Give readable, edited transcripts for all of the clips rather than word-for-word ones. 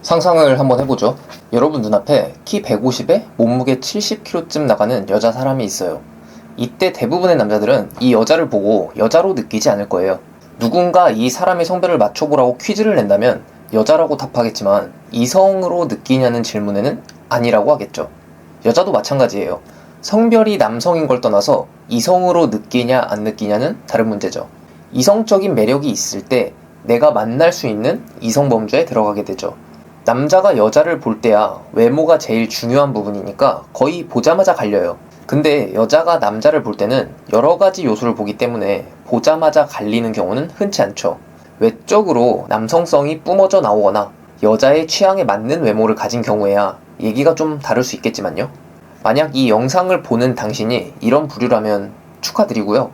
상상을 한번 해보죠. 여러분 눈앞에 키 150에 몸무게 70kg쯤 나가는 여자 사람이 있어요. 이때 대부분의 남자들은 이 여자를 보고 여자로 느끼지 않을 거예요. 누군가 이 사람의 성별을 맞춰보라고 퀴즈를 낸다면 여자라고 답하겠지만 이성으로 느끼냐는 질문에는 아니라고 하겠죠. 여자도 마찬가지예요. 성별이 남성인 걸 떠나서 이성으로 느끼냐 안 느끼냐는 다른 문제죠. 이성적인 매력이 있을 때 내가 만날 수 있는 이성범주에 들어가게 되죠. 남자가 여자를 볼 때야 외모가 제일 중요한 부분이니까 거의 보자마자 갈려요. 근데 여자가 남자를 볼 때는 여러 가지 요소를 보기 때문에 보자마자 갈리는 경우는 흔치 않죠. 외적으로 남성성이 뿜어져 나오거나 여자의 취향에 맞는 외모를 가진 경우에야 얘기가 좀 다를 수 있겠지만요. 만약 이 영상을 보는 당신이 이런 부류라면 축하드리고요.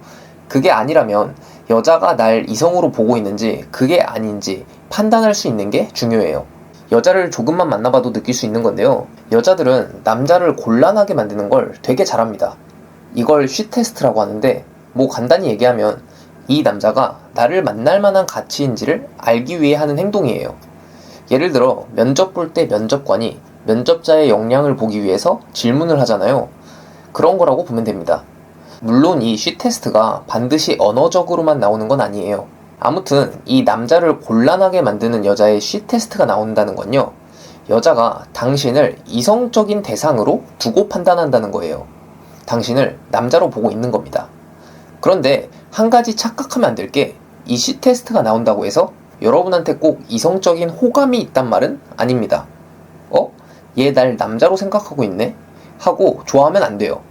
그게 아니라면 여자가 날 이성으로 보고 있는지 그게 아닌지 판단할 수 있는 게 중요해요. 여자를 조금만 만나봐도 느낄 수 있는 건데요. 여자들은 남자를 곤란하게 만드는 걸 되게 잘합니다. 이걸 쉬테스트라고 하는데 간단히 얘기하면 이 남자가 나를 만날 만한 가치인지를 알기 위해 하는 행동이에요. 예를 들어 면접 볼 때 면접관이 면접자의 역량을 보기 위해서 질문을 하잖아요. 그런 거라고 보면 됩니다. 물론 이 쉬테스트가 반드시 언어적으로만 나오는 건 아니에요. 아무튼 이 남자를 곤란하게 만드는 여자의 쉬테스트가 나온다는 건요. 여자가 당신을 이성적인 대상으로 두고 판단한다는 거예요. 당신을 남자로 보고 있는 겁니다. 그런데 한 가지 착각하면 안 될 게 이 쉬테스트가 나온다고 해서 여러분한테 꼭 이성적인 호감이 있단 말은 아닙니다. 얘 날 남자로 생각하고 있네? 하고 좋아하면 안 돼요.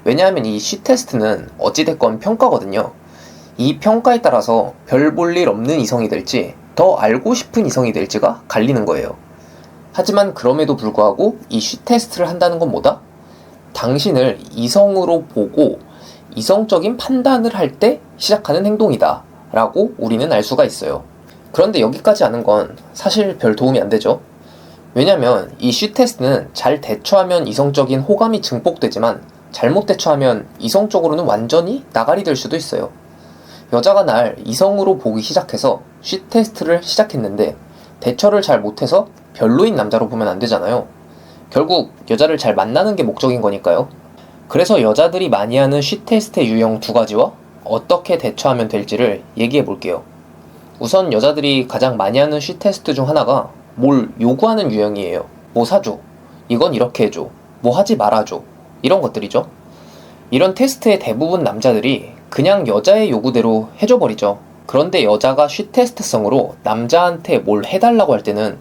왜냐하면 이 쉬테스트는 어찌됐건 평가거든요. 이 평가에 따라서 별 볼 일 없는 이성이 될지 더 알고 싶은 이성이 될지가 갈리는 거예요. 하지만 그럼에도 불구하고 이 쉬테스트를 한다는 건 뭐다? 당신을 이성으로 보고 이성적인 판단을 할 때 시작하는 행동이다 라고 우리는 알 수가 있어요. 그런데 여기까지 아는 건 사실 별 도움이 안 되죠. 왜냐면 이 쉬테스트는 잘 대처하면 이성적인 호감이 증폭되지만 잘못 대처하면 이성적으로는 완전히 나가리 될 수도 있어요. 여자가 날 이성으로 보기 시작해서 쉬테스트를 시작했는데 대처를 잘 못해서 별로인 남자로 보면 안 되잖아요. 결국 여자를 잘 만나는 게 목적인 거니까요. 그래서 여자들이 많이 하는 쉬테스트의 유형 2가지와 어떻게 대처하면 될지를 얘기해 볼게요. 우선 여자들이 가장 많이 하는 쉬테스트 중 하나가 뭘 요구하는 유형이에요. 뭐 사줘, 이건 이렇게 해줘, 뭐 하지 말아줘, 이런 것들이죠. 이런 테스트의 대부분 남자들이 그냥 여자의 요구대로 해줘버리죠. 그런데 여자가 쉬테스트성으로 남자한테 뭘 해달라고 할 때는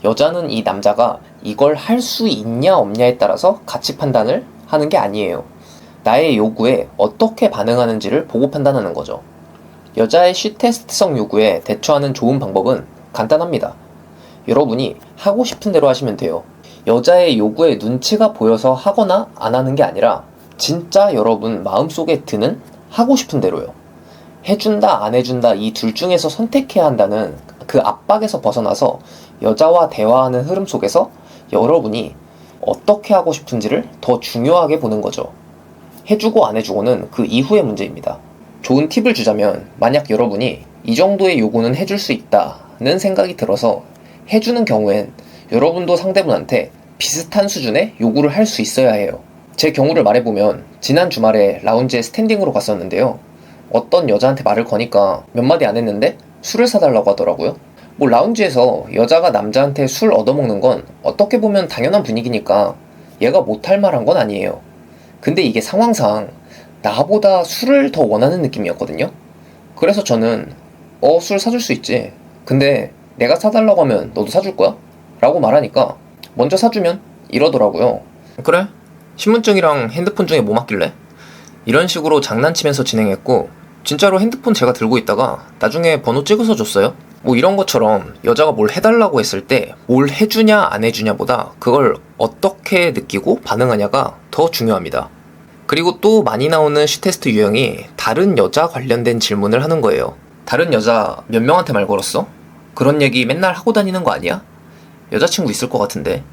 여자는 이 남자가 이걸 할 수 있냐 없냐에 따라서 가치 판단을 하는 게 아니에요. 나의 요구에 어떻게 반응하는지를 보고 판단하는 거죠. 여자의 쉬테스트성 요구에 대처하는 좋은 방법은 간단합니다. 여러분이 하고 싶은 대로 하시면 돼요. 여자의 요구에 눈치가 보여서 하거나 안 하는 게 아니라 진짜 여러분 마음속에 드는 하고 싶은 대로요. 해준다 안 해준다 이 둘 중에서 선택해야 한다는 그 압박에서 벗어나서 여자와 대화하는 흐름 속에서 여러분이 어떻게 하고 싶은지를 더 중요하게 보는 거죠. 해주고 안 해주고는 그 이후의 문제입니다. 좋은 팁을 주자면 만약 여러분이 이 정도의 요구는 해줄 수 있다는 생각이 들어서 해주는 경우엔 여러분도 상대분한테 비슷한 수준의 요구를 할 수 있어야 해요. 제 경우를 말해보면 지난 주말에 라운지에 스탠딩으로 갔었는데요. 어떤 여자한테 말을 거니까 몇 마디 안 했는데 술을 사달라고 하더라고요. 라운지에서 여자가 남자한테 술 얻어먹는 건 어떻게 보면 당연한 분위기니까 얘가 못할 말한 건 아니에요. 근데 이게 상황상 나보다 술을 더 원하는 느낌이었거든요. 그래서 저는 술 사줄 수 있지. 근데 내가 사달라고 하면 너도 사줄 거야? 라고 말하니까 먼저 사주면 이러더라고요. 그래? 신분증이랑 핸드폰 중에 뭐 맡길래? 이런 식으로 장난치면서 진행했고 진짜로 핸드폰 제가 들고 있다가 나중에 번호 찍어서 줬어요. 이런 것처럼 여자가 뭘 해달라고 했을 때 뭘 해주냐 안 해주냐보다 그걸 어떻게 느끼고 반응하냐가 더 중요합니다. 그리고 또 많이 나오는 쉬테스트 유형이 다른 여자 관련된 질문을 하는 거예요. 다른 여자 몇 명한테 말 걸었어? 그런 얘기 맨날 하고 다니는 거 아니야? 여자친구 있을 것 같은데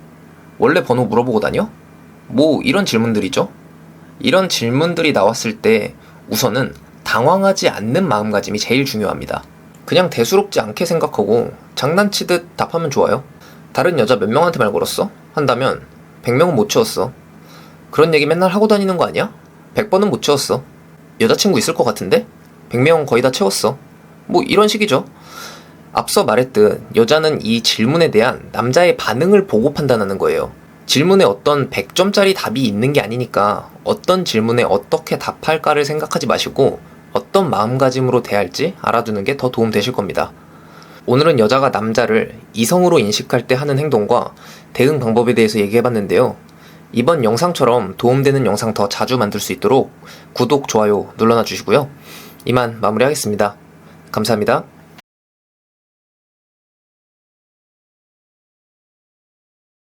원래 번호 물어보고 다녀? 이런 질문들이죠. 이런 질문들이 나왔을 때 우선은 당황하지 않는 마음가짐이 제일 중요합니다. 그냥 대수롭지 않게 생각하고 장난치듯 답하면 좋아요. 다른 여자 몇 명한테 말 걸었어? 한다면 100명은 못 채웠어. 그런 얘기 맨날 하고 다니는 거 아니야? 100번은 못 채웠어. 여자친구 있을 것 같은데? 100명 거의 다 채웠어. 뭐 이런 식이죠. 앞서 말했듯 여자는 이 질문에 대한 남자의 반응을 보고 판단하는 거예요. 질문에 어떤 100점짜리 답이 있는 게 아니니까 어떤 질문에 어떻게 답할까를 생각하지 마시고 어떤 마음가짐으로 대할지 알아두는 게 더 도움 되실 겁니다. 오늘은 여자가 남자를 이성으로 인식할 때 하는 행동과 대응 방법에 대해서 얘기해봤는데요. 이번 영상처럼 도움되는 영상 더 자주 만들 수 있도록 구독, 좋아요 눌러놔 주시고요. 이만 마무리하겠습니다. 감사합니다.